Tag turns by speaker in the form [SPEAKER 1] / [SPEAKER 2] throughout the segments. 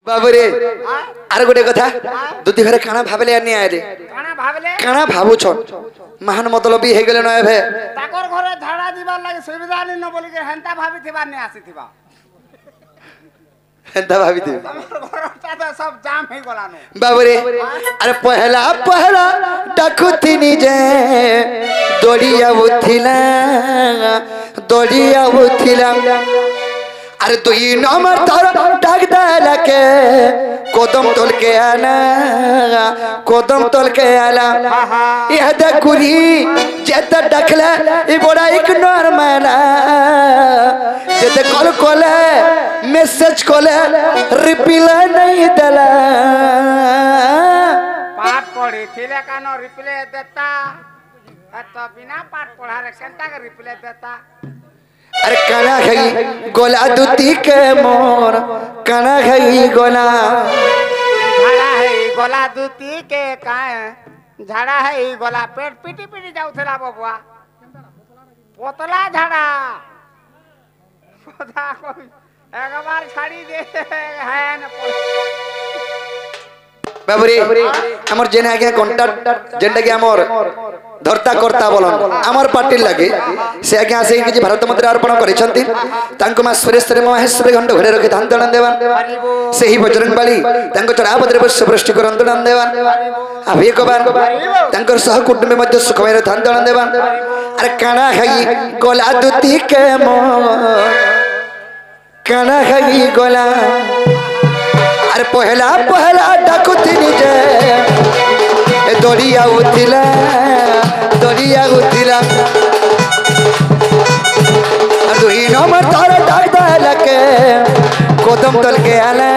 [SPEAKER 1] बाबरे are गोटे कथा दुधी घरे काना भाबले आनी आले काना भाबु छ महान मतलब हे गेले न एभे
[SPEAKER 2] ताकर घरे झाड़ा दिबार लागि सुविधा नि न बोली के हंता भाबी थिबा ने आसी थिबा
[SPEAKER 1] हंता भाबी थी
[SPEAKER 2] हमर घरटा त सब जाम हे गलानो
[SPEAKER 1] बाबरे अरे पहला पहला डाकुथिनी जे दौड़िया उथिला अरे तो ये नंबर तार डाक डाला के कदम तोल के आला यह दकुरी जेता डखला ये बड़ा इग्नोर माना जेता कॉल कोले मैसेज कोले रिप्लाई नहीं दला
[SPEAKER 2] पाठ पढ़ी थिले कानो रिप्लाई देता तो बिना पाठ पढ़ा रे सेंटा के रिप्लाई देता
[SPEAKER 1] अरे काना खई गोला दुती के मोर काना खई गोला
[SPEAKER 2] झाड़ा है गोला दुती के काए झाड़ा है गोला पेट पीटी पीटी जाऊ थला बबुआ पोतला झाड़ा खोदा कोई एक बार छाड़ी दे है न
[SPEAKER 1] बाबरे हमर जेने आगे कांटेक्ट जेंडा के हमर धरता करता बोलन हमर पार्टी लागे से आगे आसे कि भारत मंत्री अर्पण करिसंती तांको मा सुरेश्वर महेश्वर घंट घरे रखि धान दण देवा सेही बजरंग बाली तांको चढ़ा पदरे पुष्प वृष्टि करन दण देवा अभी एक बार तांकर सह कुटुंब मध्य सुखमय धान दण देवा अरे काना खाई गोला दुती के मो काना खाई गोला अरे पहला पहला डाकुथिनी जे दौड़िया उथिला दुही नंबर तारा डाक डाला के कदम तल के आला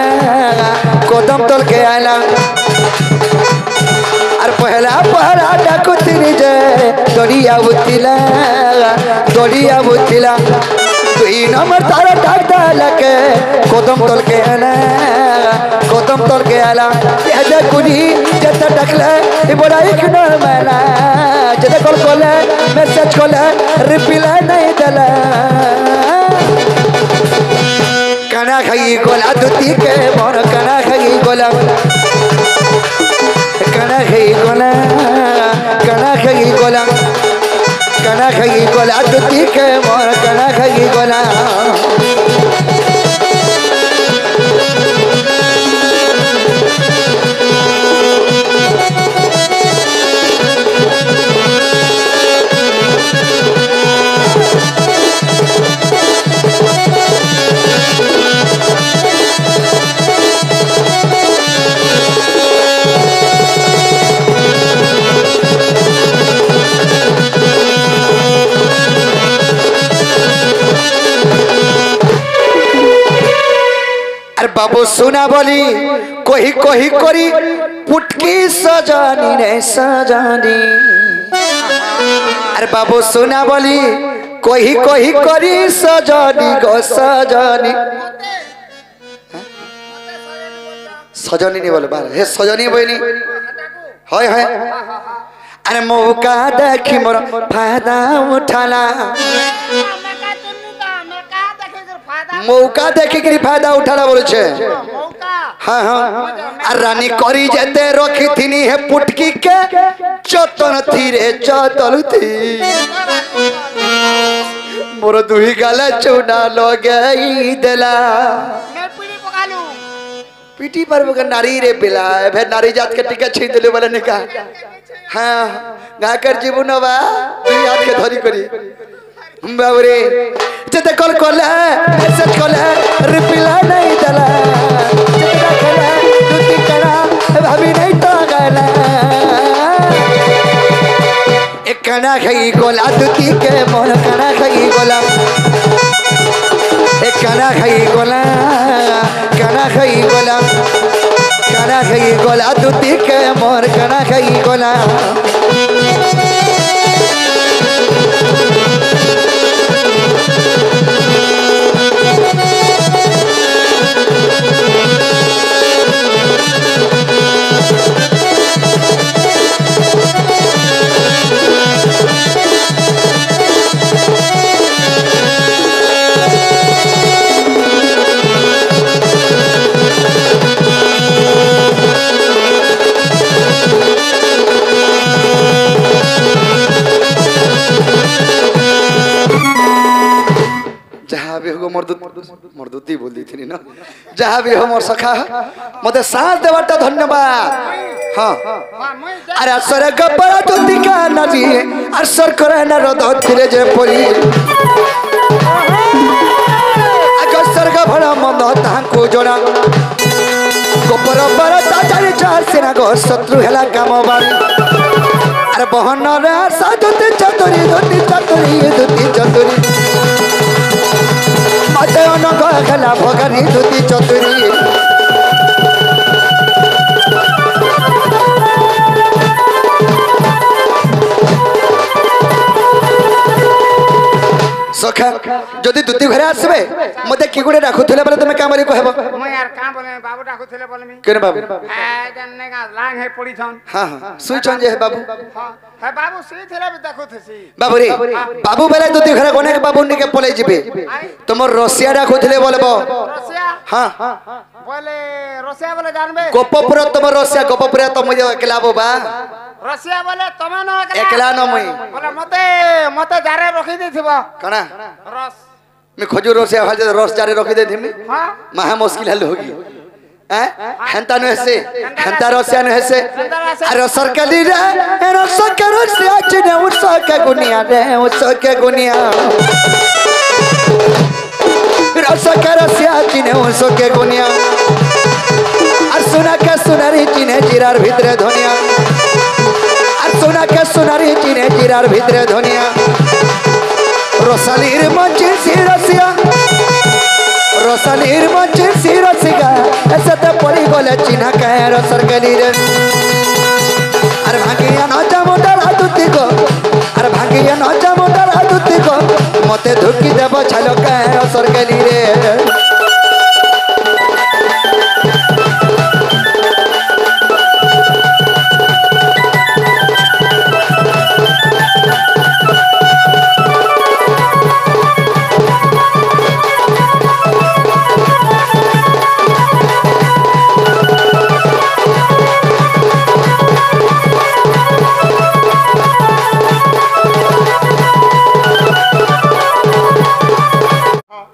[SPEAKER 1] अरे पहला पहला डाकुथिनी जे दौड़िया उथिला दुही नंबर तारा डाक डाला के कदम तल के आला ये दकुरी जता डखला ए बड़ा इग्नोर माना जता कॉल कोले मैसेज कोले रिप्लाई नहीं दला काना खाई गोला दुती के मोर काना खाई गोला काना खाई गोला दुती के मोर काना खाई गोला बाबू सुना बोली कोही कोही करी पुटकी सजानी रे सजानी अरे बाबू सुना बोली कोही कोही करी सजानी गो सजानी सजानी नहीं बोले बार हे सजानी बोली हाय हाय अरे मौका देखी मोर फायदा उठाला मौका देखे कि फायदा उठाला बोले छे हाँ हाँ आ रानी करी जेते रखी थीनी है पुटकी के चतन थी रे चतल थी मोर दुही गाला चौना लगई देला पीटी पर बग नारी रे बिला भे नारी जात के टिका छीन देले वाला निका हाँ गाकर जीवनवा याद के धरी करी बाबरे जते कॉल कोले मैसेज कोले रिप्लाई नहीं दला जते कोले दुती करा भाभी नहीं टागला एक काना खाई गोला दुती के मोर काना खाई गोला एक काना खाई गोला दुती के मोर काना खाई गोला जहाँ भी हो मोर सखा मते साथ देवाटा धन्यवाद हाँ अरे स्वर्ग पर तुतिका नदी असर करे न रद थिले जे परी आग स्वर्ग भला मंद तांको जोड़ा गोपर पर ताचारी चार सेना गो शत्रु हेला काम बारी अरे बहन रे साधुते चतुरी धुती चतुरी मते अनग खेला भगानी धुती चतुरी सखा जदि दुती घरे आसबे मते की गुडे डाकुथले बोले तुमे कामरी कहबो
[SPEAKER 2] म यार का बोले बाबू डाकुथले बोले मी
[SPEAKER 1] केने बाबू
[SPEAKER 2] ए जन्ने का लांग है पड़ी छन
[SPEAKER 1] हां हां सुई छन जे है बाबू
[SPEAKER 2] हां है बाबू सी थेले भी देखुथसी
[SPEAKER 1] बाबू रे बाबू बेले दुती घरे कोने के बाबू निके पले जिबे तुमर रसिया डाकुथले बोलबो
[SPEAKER 2] रसिया
[SPEAKER 1] हां
[SPEAKER 2] बोले रसिया बोले जानबे
[SPEAKER 1] गोपपुर तुमर रसिया गोपपुर तुम एकला बा
[SPEAKER 2] रसिया बोले तमे न
[SPEAKER 1] एकला न मई
[SPEAKER 2] बोले मते मते जारे रखी देथिबो
[SPEAKER 1] कना
[SPEAKER 2] रस
[SPEAKER 1] मैं खजूर रसिया भाल रस जारे रखी दे थिमी
[SPEAKER 2] हां
[SPEAKER 1] महा मुश्किल हल होगी हेंता न हेसे हेंता रसिया न हेसे अरे सरकली रे रस के रसिया चिने उस के गुनिया रे उस के गुनिया रस के रसिया चिने उस के गुनिया और सुना के सुनारी चिने जिरार भीतरे धनिया और सुना के सुनारी चिने जिरार भीतरे धनिया रसालीर मंचिर सिरसिया रसालीर मंचिर सिरसिया ऐसे तो पड़ी गोले चिन्ह कहे रसर गली रे अरे भांगिया नचा मोटर आदुती को अरे भांगिया नचा मोटर आदुती को मते धुकी देव छलो कहे रसर गली रे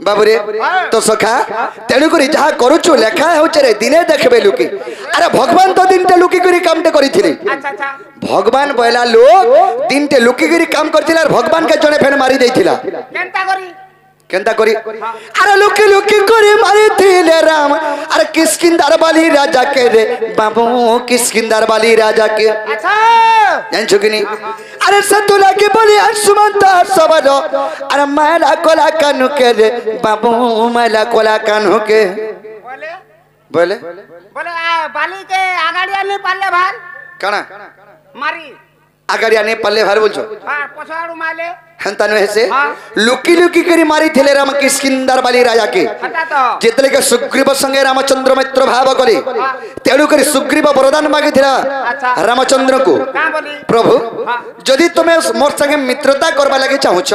[SPEAKER 1] बाबूरे तो सखा तेणुक जहाँ करुचु लेखा होचे दिने देखबे लुकी अरे भगवान तो दिन टे लुकी करी काम टे करिथिले भगवान बयला लोग दिन टे लुकी करी काम करथिला और भगवान के जने फेन मारी देथिला केंता करी अरे लुकी लुकी करी मारी थिले राम अरे किसकिंदार वाली राजा के रे बाबू किसकिंदार वाली राजा के
[SPEAKER 2] अच्छा
[SPEAKER 1] जानछो कि नहीं अरे सतुला के बोली अंशुमंत सबरो अरे मैला कोला कानू के रे बाबू मैला कोला कानू के
[SPEAKER 2] बोले
[SPEAKER 1] बोले
[SPEAKER 2] बोले बाली के आगाड़िया नहीं पाले भार
[SPEAKER 1] कणा
[SPEAKER 2] मारी
[SPEAKER 1] आगाड़िया नहीं पल्ले भार बोलछो
[SPEAKER 2] हां पछाड़ू माले
[SPEAKER 1] हंता न हेसे लुकी लुकी करी मारी थिले राम किष्किंधार बाली राजा के जेतले के सुग्रीव संगे रामचंद्र मित्र भाव करे तेणु करी सुग्रीव वरदान मागिथिला रामचंद्र को प्रभु जदि तुमे मोर संगे मित्रता करबा लागि चाहुछ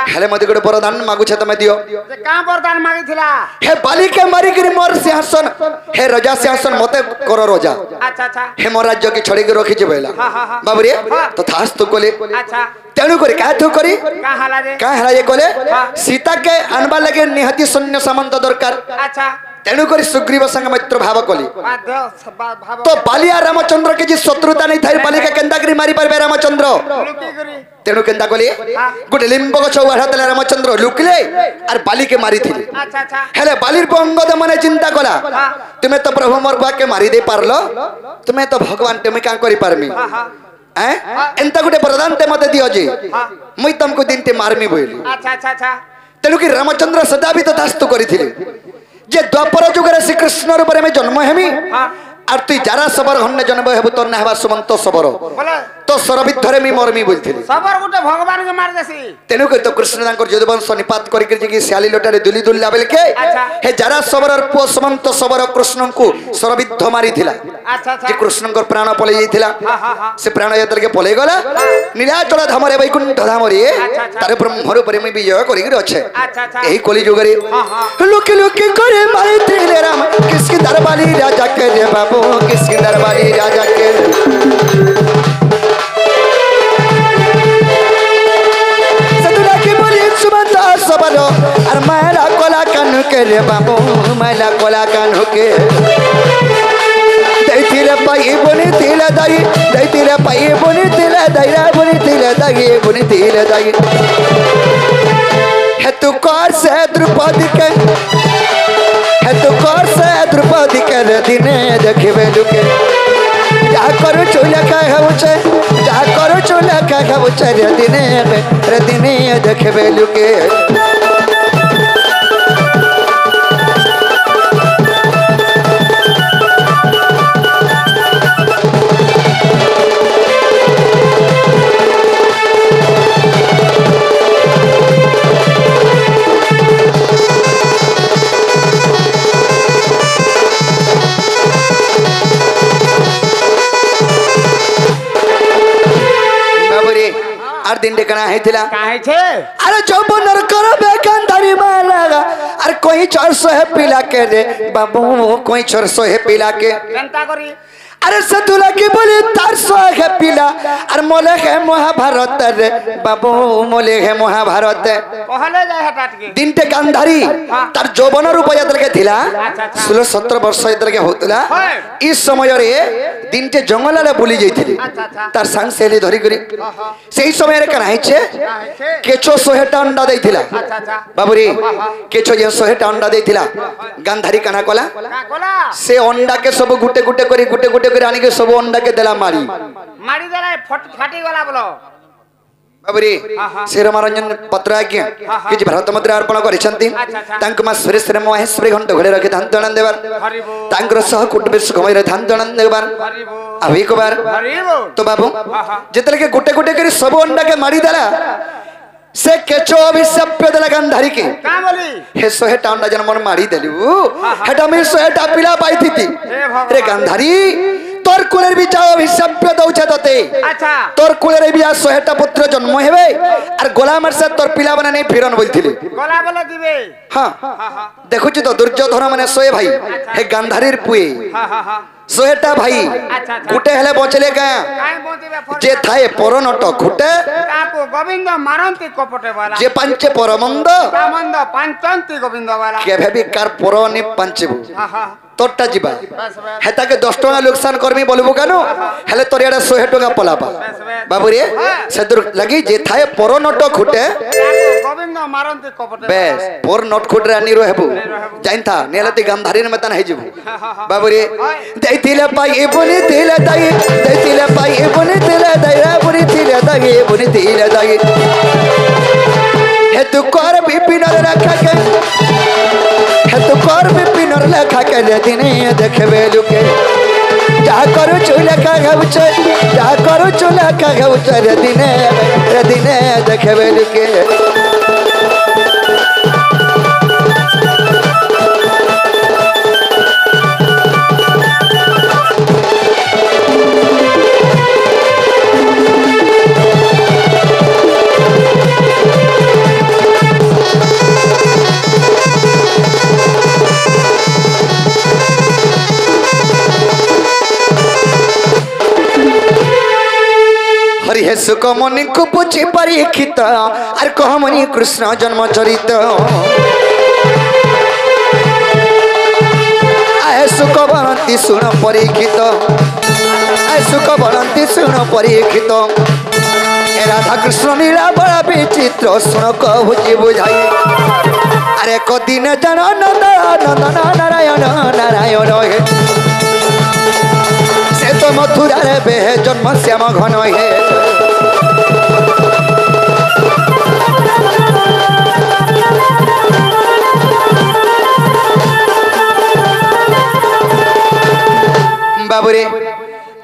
[SPEAKER 1] हेले मते गोटे वरदान मागुछ तमे दियो
[SPEAKER 2] जे का वरदान मागिथिला
[SPEAKER 1] हे बाली के मारी करी मोर सिंहासन हे राजा सिंहासन मते कर राजा
[SPEAKER 2] अच्छा अच्छा
[SPEAKER 1] हे मोर राज्य के छड़ी के रखि जेबेला बाबू रे तथास्तु कोले
[SPEAKER 2] अच्छा
[SPEAKER 1] तेणु करी का थु करी
[SPEAKER 2] का हला रे
[SPEAKER 1] का हला ये कोले सीता के अनबा लगे निहति सैन्य सामंत दरकार
[SPEAKER 2] अच्छा
[SPEAKER 1] तेणु करी सुग्रीव संग मित्र भाव कोली
[SPEAKER 2] भाव
[SPEAKER 1] तो बालिया रामचंद्र के जी शत्रुता नहीं थाई बाली का केंदा करी मारी परबे रामचंद्र
[SPEAKER 2] लुकी करी
[SPEAKER 1] तेणु केंदा कोली गुटे लिंब गछ उहातले रामचंद्र लुकले और बाली के मारी थिले
[SPEAKER 2] अच्छा अच्छा
[SPEAKER 1] हेले बालीर पंगद मने चिंता कला तुमे तो प्रभु मोर बुआ के मारी दे पारलो तुमे तो भगवान तुमे का करी पारमी एंता गुटे वरदान ते मते दियो जी मुई तुमको दिन ते मारमी बोली
[SPEAKER 2] अच्छा अच्छा अच्छा
[SPEAKER 1] तेणु कि रामचंद्र सदा भी तथास्तु करिथिले जे द्वापर जुगरे श्री कृष्ण रूप में जन्म हेमी और तु जारा सबर हन्ने जन्म हेबु तो नहबा सुमंत सबर
[SPEAKER 2] बोले
[SPEAKER 1] तो सरबिद्धरे मी मरमी बोलथिले
[SPEAKER 2] सबर गुटे भगवान के मार देसी
[SPEAKER 1] तेणु कि तो कृष्ण तांकर यदुवंश निपात करिक जे श्याली लोटारे दुली दुली लाबेल के हे जारा सबर और पुओ सुमंत सबर कृष्ण को सरबिद्ध मारिथिला
[SPEAKER 2] अच्छा अच्छा
[SPEAKER 1] जे कृष्ण को प्राण पले जाइथिला से प्राण यात्रा के पले गला नीलाचल धाम रे वैकुंठ धाम रे तारे ब्रह्म रूप में विजय करिक अच्छे
[SPEAKER 2] अच्छा अच्छा
[SPEAKER 1] एही कली जुग रे लुकी लुकी करे मारिथिले राम किसकी दरबारी राजा के रे बाबू किसकी दरबारी राजा के सबलो और मेरा कोला कन के रे बाबू मैला कोला कान्हो के दैथिले पाई बुनी तिले दाई दैथिले पाई बुनी तिले दाई बुनी तिले दाई बुनी तिले दाई है तू कर से द्रौपदी के है तू कर से द्रौपदी के रे दिने देखबे लुके जा करू चूल्हा का खाउचे जा करू चूल्हा का खाउचे रे दिने देखबे लुके दिन देखना है थिला
[SPEAKER 2] काहे छे
[SPEAKER 1] अरे जो नरकर बेकांदारी माला अरे कोई 400 है पिला के रे बाबू कोई 400 है पिला के
[SPEAKER 2] जनता करी
[SPEAKER 1] अरे सतुला की बोली 400 है पिला अरे मोले है महाभारत रे बाबू मोले है महाभारत
[SPEAKER 2] कहले जाय हटाट के
[SPEAKER 1] दिन ते गांधारी तार जौवन रूप जतर के थिला 16 17 वर्ष जतर के होतला इस समय रे दिन ते जंगल रे बुली जाइथिली तार संग सेली धरी करी सेही समय रे कना हिचे केचो 100 टा अंडा देथिला बाबूरी केचो जे 100 टा अंडा देथिला गांधारी कना कोला से अंडा के सब गुटे गुटे करी आनी के सब अंडा के देला मारी
[SPEAKER 2] देला फाटी गला बोलो
[SPEAKER 1] बाबूरी श्रीरमरंजन पत्र आज्ञा कि भारत मुद्रा अर्पण करिसंती तांक मा सुरेश्वर महेश्वरी घंट घरे रखि धान दणन देबार तांकर सह कुटुंब समय रे धान दणन देबार अभी को बार तो बाबू जेतले के गुटे गुटे करी सब अंडा के मारी देला से केचो अभिशाप्य देला गांधारी के
[SPEAKER 2] का बोली
[SPEAKER 1] हे 100 टा अंडा जन मन मारी देलु हेटा मी 100 टा पिला पाइथिति रे गांधारी तोर कुलेर भी जाओ अभिशाप्य दउछे तते
[SPEAKER 2] अच्छा
[SPEAKER 1] तोर कुलेर भी आ 100 टा पुत्र जन्म हेबे आर गोला मारसे तोर पिला बना नहीं फिरन बोलथिली
[SPEAKER 2] गोला बोले दिबे
[SPEAKER 1] हां देखु छी तो दुर्योधन माने 100 भाई हे गांधारीर पुए 100 टा भाई गुटे हेले बचले का जे थाए परनट खुटे
[SPEAKER 2] काको गोविंद मारंती कपटे वाला
[SPEAKER 1] जे पंचे परमंद
[SPEAKER 2] कामंद पंचंती गोविंद वाला
[SPEAKER 1] केभे भी कार परनी पंचबु तोटा जीवा हेता के 10 टका नुकसान करमी बोलबो कानो हेले तोर एडा 100 टका पलापा बाबू रे सदुर लगी जे थाए परनट खुटे
[SPEAKER 2] गोविंद मारंती कपटे
[SPEAKER 1] बेस पर नट खुटे रानी रहबो जाइन था नेलती गांधारी ने मतान हेजिबो बाबू रे दैथिले पाई बुनी तिले दाई दैथिले पाई बुनी तिले दाई बुनी तिले दाई बुनी तिले दाई हे तू कर बिपिन रखा के हे तू कर बिपिन रखा के दिने देखबे लुके जा करू चूल्हा का खाउचे जा करू चूल्हा का खाउचे रे दिने देखबे लुके हरि हे सुकमणि को पूछी परीक्षित आर कहमणि कृष्ण जन्म चरित आए सुख बनती सुन परीक्षित आए सुख बनती सुन परीक्षित राधा कृष्ण लीला बड़ा विचित्र सुन कहूँ बुझाई अरे को दिन जन नंदन नारायण नारायण से तो मथुरा रे बेहे जन्म श्याम घन हे बाबू रे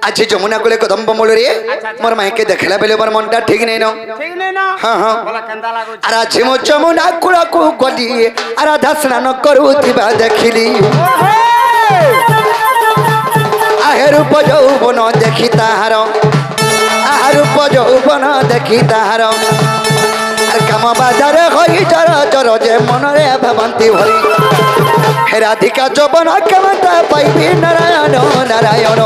[SPEAKER 1] आज जमुना कोले कदम मूल रे मोर माइके देखला बेले मोर मनटा ठीक नहीं न हां हां
[SPEAKER 2] बोला कंदा लागो
[SPEAKER 1] अरे आज मो जमुना कुला को गली अरे राधा स्नान करूथिबा देखिली आहे रूप यौवन देखी ताहार आहा रूप यौवन देखी ताहार अरे काम बाजार होई जर जर जे मन रे भवंती भरी हे राधिका जवन कमता पाइबी नारायण नारायण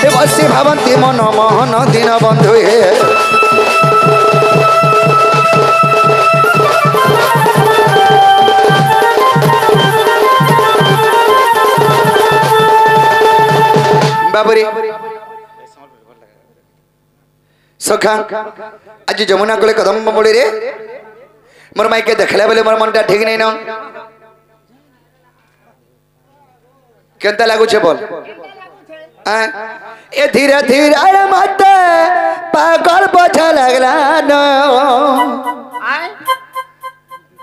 [SPEAKER 1] हे बसी भवंती मन मोहन दिन बंधु हे बाबुरी सखा आज जमुना कोले कदम मोड़ी रे मोर माई के देखला बेले मोर मनटा ठीक नहीं न केनता लागू छे बोल ए धीरे धीरे अरे मत पागल बोझा लगला न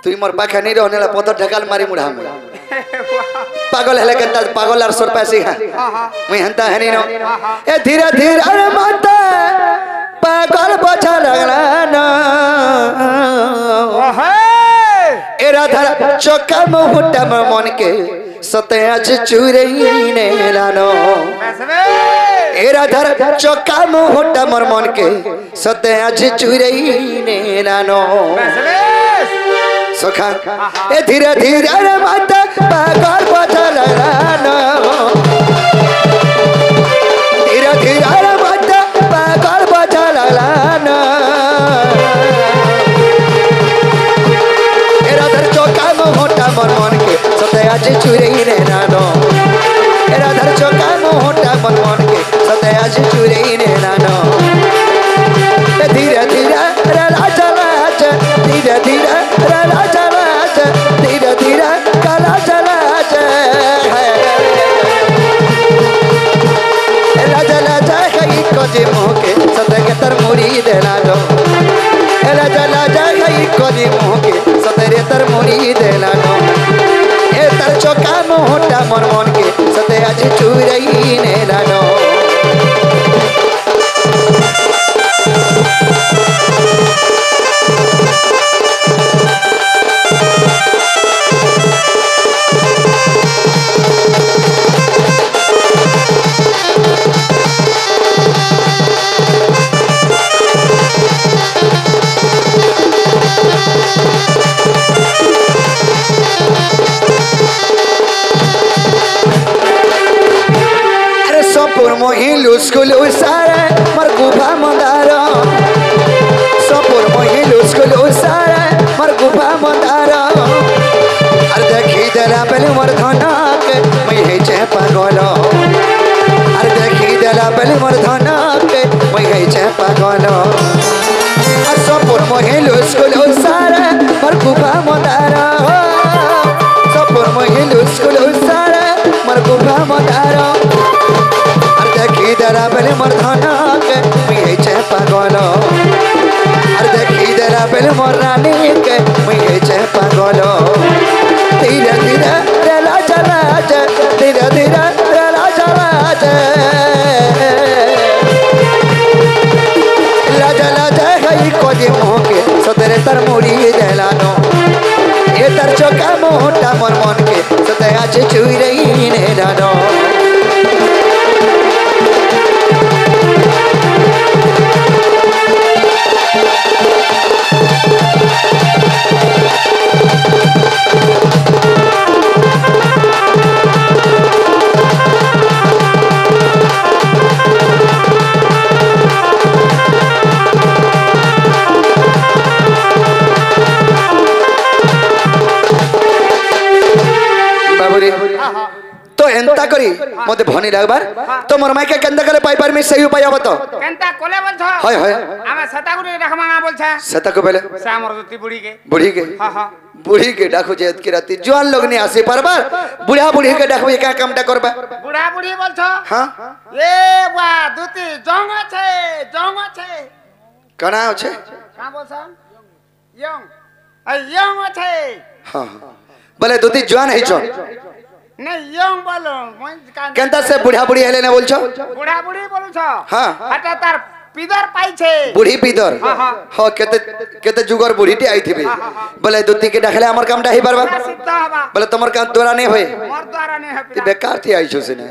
[SPEAKER 1] तुई मोर पाखा नहीं रहने ला पत्थर ढकाल मारी मुढ़ा में पागल है लेकिन पागल आर 100 पैसे है मैं हंता है नहीं न ए धीरे धीरे अरे मत पागल बोझा लगला न ए राधा चौका मुहुटा में मन के सते आज चुरई ने लानो ए राधा चौका मुहुटा मोर मन के सते आज चुरई ने लानो सखा ए धीरे धीरे अरे मत पागल बोझा लगला धीरे धीरे अरे मत पागल बोझा लगला ए राधा चौका मुहुटा मोर मन के सते आज चुरई ने लानो ए राधा चौका मुहुटा मोर मन के सते आज चुरई ने लानो धीरे धीरे रला चला धीरे धीरे रला चला धीरे धीरे कला चला राजा राजा कई को जे मोह के सते के तर मुड़ी देला लो राजा राजा कई को जे मोह के सते रे तर मुड़ी देला लो ए तर चौका मोहटा मन मन के सते आज चुरई ने लानो सपुर मोहिलु स्कूल उसारे मर गुफा मंदारो सपुर मोहिलु स्कूल उसारे मर गुफा मंदारो अरे देखी देला बेले मोर धनक मैं हे चे पागल अरे देखी देला बेले मोर धनक मैं हे चे पागल अरे सपुर मोहिलु स्कूल उसारे मर गुफा मंदारो सपुर मोहिलु स्कूल उसारे मर गुफा मंदारो देखी दरा बेले मोर धनक मैं चे पागल अरे देखी दरा बेले मोर रानी के मैं चे पागल धीरे धीरे रेला चला धीरे धीरे रेला चला लाजा लाजा गई को जे मोह के सतरे तर मुड़ी देला नो ए तर चौका मोटा मोर मन के सते आज चुरई ने लानो तो एंता करी मते भनी लागबार तो मोर माई के केंदा करे पाई परमी सही उपाय अब तो
[SPEAKER 2] केंता कोले बोल छ
[SPEAKER 1] हाय हाय
[SPEAKER 2] आमे सतागुरी रखमांगा बोल छ
[SPEAKER 1] सता को पहले
[SPEAKER 2] सामर दुती बुढ़ी के हां हां
[SPEAKER 1] बुढ़ी के डाकू जेत की राती जवान लोग ने आसे परबार बुढ़ा बुढ़ी के डाकू का कामटा करबा
[SPEAKER 2] बुढ़ा बुढ़ी बोल छ
[SPEAKER 1] हां
[SPEAKER 2] ए बा दुती जंग छे
[SPEAKER 1] कना छे
[SPEAKER 2] का बोल छ यंग छे
[SPEAKER 1] हां बोले दुती जवान है छ
[SPEAKER 2] नहीं यंग बोलो मन
[SPEAKER 1] केंता से बुढ़ा बुढ़ी हेले ने बोल छ
[SPEAKER 2] बुढ़ा बुढ़ी बोल छ
[SPEAKER 1] हां
[SPEAKER 2] हटा तार पिदर पाई छे
[SPEAKER 1] बुढ़ी पिदर हां केते जुगर बुढ़ी टी आई थी बोले दुती के डाखले हमर कामटा ही परबा बोले तमर काम द्वारा नहीं होए
[SPEAKER 2] मोर द्वारा नहीं है
[SPEAKER 1] ती बेकार थी आई छ से ने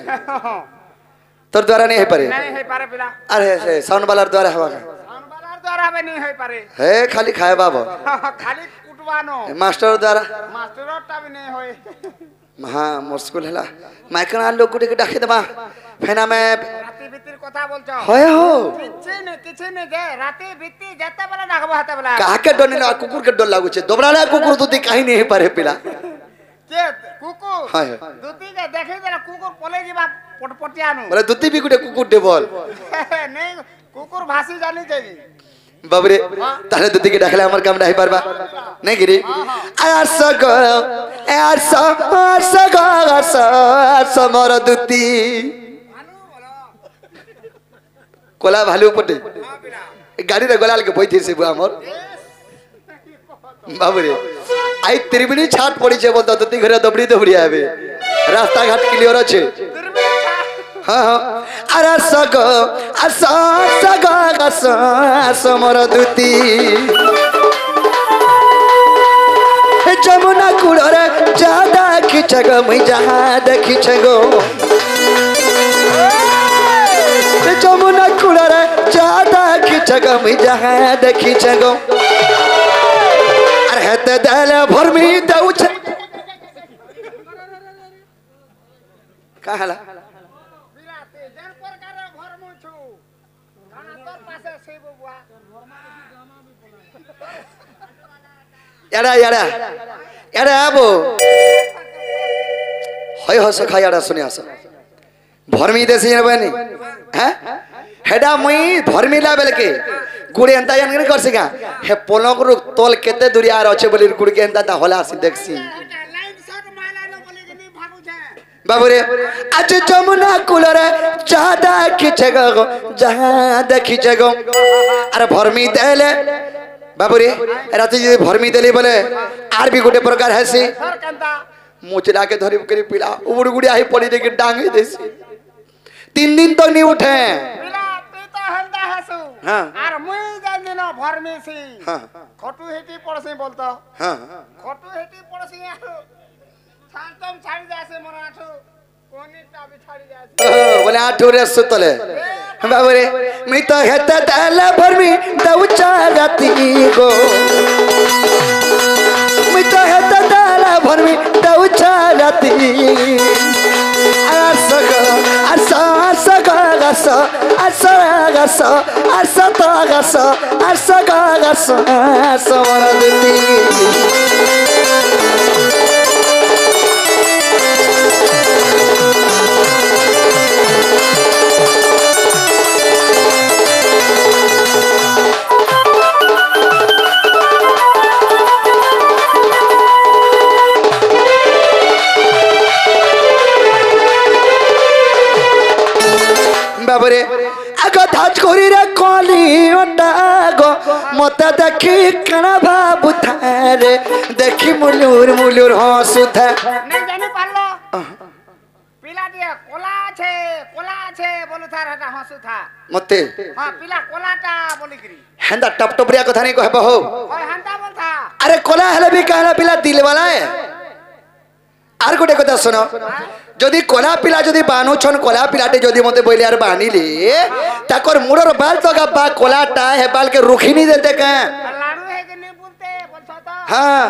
[SPEAKER 1] तोर द्वारा नहीं है पारे
[SPEAKER 2] नहीं है पारे पिला
[SPEAKER 1] अरे साउंड वाला द्वारा हवा
[SPEAKER 2] साउंड वाला द्वारा भी नहीं है पारे
[SPEAKER 1] है खाली खाए बाबा
[SPEAKER 2] खाली कुटवानो
[SPEAKER 1] मास्टर द्वारा
[SPEAKER 2] मास्टर टा भी नहीं होए
[SPEAKER 1] हाँ मोर स्कूल हला माइकना लोग गुटे के डाके दबा फेना में
[SPEAKER 2] राती भीतर কথা বলছো
[SPEAKER 1] হয় हो
[SPEAKER 2] কিছু নেই যে রাতে ভিত্তি যেতে বলে ডাকবো হাতে বলা
[SPEAKER 1] काहा के डर नहीं कुकुर के डर लागू छे दोबराला कुकुर तो कहीं नहीं पारे पिला
[SPEAKER 2] के कुकुर
[SPEAKER 1] हाय
[SPEAKER 2] दुती के देखै जरा कुकुर पले जीवा পটপটিয়ানু
[SPEAKER 1] বলে দুতি বি গুটে কুকুরটে বল
[SPEAKER 2] নেই কুকুর ভাষি জানি যাই
[SPEAKER 1] বাবরে তাহলে দুতিকে ডাকলে আমার কাম নাই পারবা নাই গিরি আসো গো আসো আসো গো আসো আসো মোর দুতি কোলা ভালু পটে গাড়িরে গলালকে বইতেছে বু আমার বাবরে আই ত্রিবেণী ছাট পড়িছে বলতো দুতি ঘরে দবড়ি দবড়ি আবে রাস্তা ঘাট ক্লিয়ার আছে হ্যাঁ হ্যাঁ আর আসো গো আসো আসো গো আসো আসো মোর দুতি যমুনা কুড়রে যা দেখিছে গো মুই যাহা দেখিছে গো যমুনা কুড়রে যা দেখিছে গো মুই যাহা দেখিছে গো আর হেতে দেলে ভরমি দেউছে কাহালা এড়া এড়া এড়া আবো হয় হস খাই এড়া শুনে আস ভরমি দেশে যাবেনি হ্যাঁ হেডা মুই ভরমিলা বেলকে গুড়ি এন্তা জানি করছি গা হে পলকরু তল কেতে দূরিয়া আর আছে বলি গুড়কে এন্তা তা হলা আসি দেখছি বাবুরে আজ যমুনা কুলরে যা দেখিছে গো যাহা দেখিছে গো আর ভরমি দেলে বাবুরে রাতে যদি ভরমি দেলি বলে আর বি গোটে প্রকার হেসি মুচড়াকে ধরি করে পিলা উড় গুড়ি আহি পড়ি দেখি ডাঙ্গি দেছি 3 दिन तक नहीं उठे
[SPEAKER 2] पिला तू तो हंदा हसु
[SPEAKER 1] हां
[SPEAKER 2] और मुई जानि न भरमीसी
[SPEAKER 1] हां
[SPEAKER 2] खटू हेटी पड़सी बोलतो
[SPEAKER 1] हां
[SPEAKER 2] खटू हेटी पड़सी आरो शांतम छाड़ी जासे मोर आठो कोनीटा भी छाड़ी जासे
[SPEAKER 1] बोले आठो रे सुतले बाबरे मी तो हेता दाला भरमी दउचा राती गो मी तो हेता दाला भरमी दउचा राती असगा असगा गसा असगा गसा असता गसा असगा गसा समरदती बाबरे आगो धाज करी रे कली ओटागो मते देखी कणा बाबू थारे देखी मुलुर मुलुर हसु था
[SPEAKER 2] नहीं जानि पारलो पिला दिया कोला छे बोलु थार हटा हसु था
[SPEAKER 1] मते
[SPEAKER 2] हां पिला कोलाटा बोली करी
[SPEAKER 1] हेंदा टप टपरिया कथा नहीं कहबो हो
[SPEAKER 2] ओय हंता बोलता
[SPEAKER 1] अरे कोला हले भी कहला पिला दिल वाला है আর গোটে কথা শোনো যদি কোলা পিলা যদি বানু ছন কোলা পিলাটে যদি মতে বইলে আর বানিলে তাকর মুড়র বাল তো গাবা কোলাটা হে বাল के रुखिनी देते का
[SPEAKER 2] लाडू है कि नहीं बोलते बोलछो तो
[SPEAKER 1] हां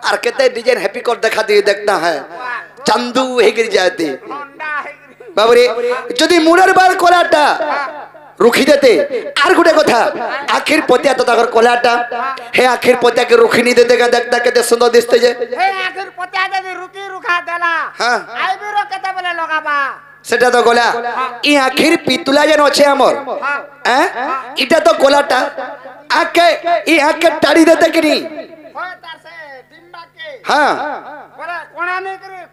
[SPEAKER 1] और केते डिजाइन हैप्पी कोड दिखा दिए देखता है चंदू हे गिर जाते
[SPEAKER 2] होंडा है
[SPEAKER 1] बाबरे যদি মুড়র বাল কোলাটা रुखी देते আর গোটে কথা আখির পতিয়া তো তাকর কোলাটা হে আখির পতিয়াকে रुखिनी देते का देखता केते सुंदर दिसते जे
[SPEAKER 2] हे आखिर पत्या दे रुकी रुखा देला
[SPEAKER 1] हां
[SPEAKER 2] आई भी रो केते बोले लगाबा
[SPEAKER 1] সেটা তো গলা ই আখির পিতুলা যেন আছে আমর হ্যাঁ এটা তো গলাটা আকে ই আকে টাড়ি দেতে কি নি
[SPEAKER 2] হয় তার সে ডিম্বা কে
[SPEAKER 1] হ্যাঁ
[SPEAKER 2] বলে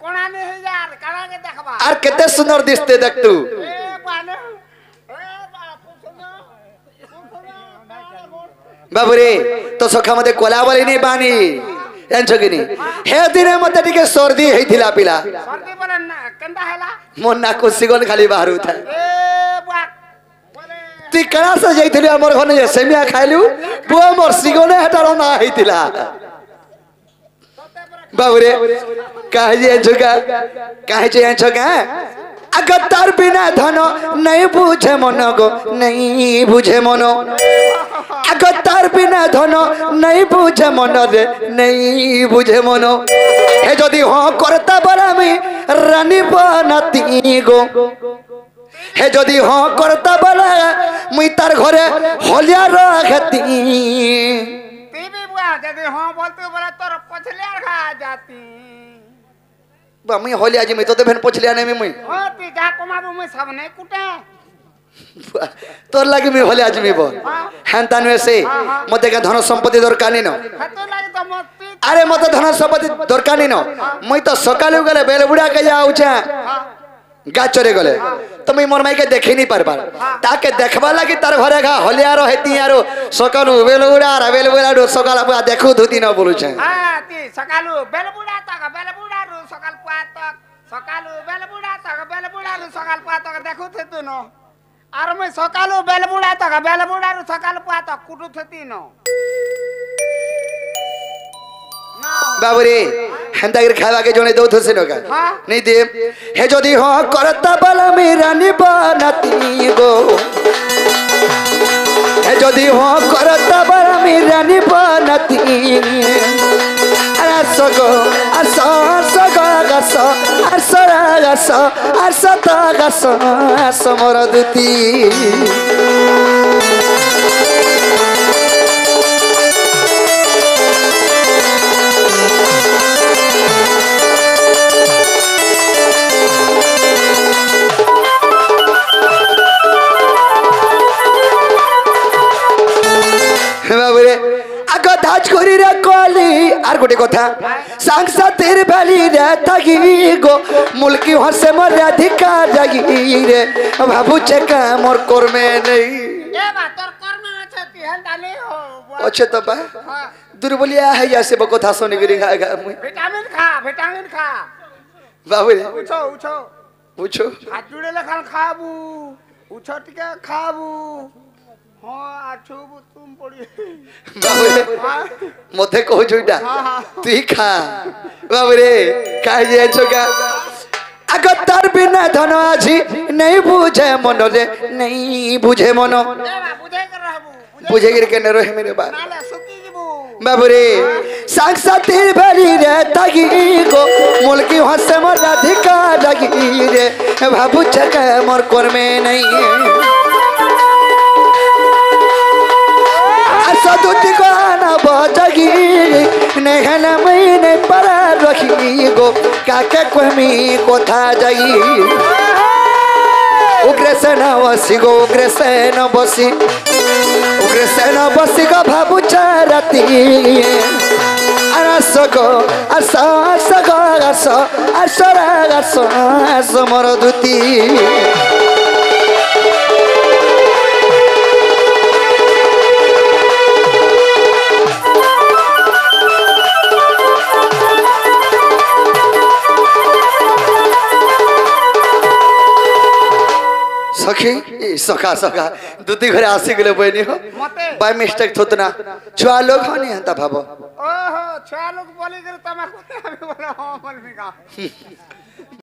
[SPEAKER 2] কোণা নে হে यार কানা কে দেখবা
[SPEAKER 1] আর কেতে সুন্দর দিসতে দেখতু
[SPEAKER 2] এ বানে
[SPEAKER 1] বাবুরে তো সখা মতে কোলা বলি নি বানি জানছো কি নি হে দিনে মতে টিকে সর্দি হইছিলা পিলা
[SPEAKER 2] সর্দি বলে না কেন্দা হেলা
[SPEAKER 1] মন না কুসিগন খালি বাহারু থা
[SPEAKER 2] এ বাক বলে
[SPEAKER 1] তুই কানা সে যাইছিলি আমর ঘনে সেমিয়া খাইলু বুয়া মোর সিগনে হেটার না হইছিলা बाबरे काहे जे छका अगर तार बिना धन नहीं बुझे मन गो नहीं बुझे मन अगर तार बिना धन नहीं बुझे मन रे नहीं बुझे मन हे जदि हाँ करता बरामी रानी बनाती गो हे जदि हाँ करता बला मुई तार घरे हलिया रखती
[SPEAKER 2] टीवी बुआ यदि हां बोलते बोले तोर पछले खा जाती
[SPEAKER 1] बा मुई होली आज मुई तो भेन पछलिया नै मुई
[SPEAKER 2] ओ ती जा कमाबो मैं सब नहीं कुटे
[SPEAKER 1] तोर लागी मुई होली आज मुई बोल हेनता नुए से मते का धन संपत्ति दरकार नी न
[SPEAKER 2] हतो लागे तो मत पी
[SPEAKER 1] अरे मते धन संपत्ति दरकार नी न मुई तो सकालु गले बेल बुढ़ा के जाउछा गाचरे गले तो मुई मोर माई के देखि नहीं पारबार ताके देखबा लागी तार घरे घा होलिया रो हेती यारो सकालु बेल बुढ़ा रो सकाल बुआ देखु धुती न बोलु छे
[SPEAKER 2] हां ती सकालु बेलबुड़ा रु सकाल पातक सकालु बेलबुड़ा रु सकाल पातक देखु थे तू न आर मैं सकालु बेलबुड़ा रु सकाल पातक कुटु थती न
[SPEAKER 1] बाबरे हेंता गिर खावा के जोने दो थसे नका नहीं दे हे जदी हो करता बला मेरा निबानती गो हे जदी हो करता बला मेरा निबानती अरसगो अससगो गसो असरगसो असतगसो समरदुती धाज करी रे कली आर गोटे कथा सांसातिर भली रे तगी गो मुल्की हसे मोर अधिकार जगी रे बाबू चेका मोर कर्मे नहीं
[SPEAKER 2] ए बा तोर कर्मे আছে ती हेंदा नहीं हो
[SPEAKER 1] अच्छे तो बा दुर्बलिया है जैसे बको था सोनी गिरी खा मुई
[SPEAKER 2] विटामिन खा
[SPEAKER 1] बाबू रे
[SPEAKER 2] उछो हाथ जुड़े लखन खाबू उछो टिके खाबू हां आछू तुम पड़ी
[SPEAKER 1] बाबू रे मते कहू छुटा तू खा बाबू रे काहे जे छोका अगर तार बिना धन आजी नहीं बुझे मन रे नहीं बुझे मन
[SPEAKER 2] बुझे कर रहबू
[SPEAKER 1] बुझे गिर के न रहे मेरे बा
[SPEAKER 2] नाले सुकी जीबू
[SPEAKER 1] बाबू रे सांसातिर भली रे तगी गो मुल्की हसे मोर अधिकार जगी रे बाबू चका मोर कर्मे नहीं सदुति को ना बजगी नेहना महीने पर रखी गो काके कोमी कोथा जाई उग्र से न बसी गो उग्र से न बसी गो भाबू चारती अरस गो असस गो अस असरा अस समर दुती सखी सखा सखा दुती घरे आसी गेले बनी हो
[SPEAKER 2] मते
[SPEAKER 1] बाय मिस्टेक थोतना छुआ लोग हनी हता भाबो
[SPEAKER 2] ओहो छुआ लोग बोली कर तमा को आबे बोला हो बोल भी का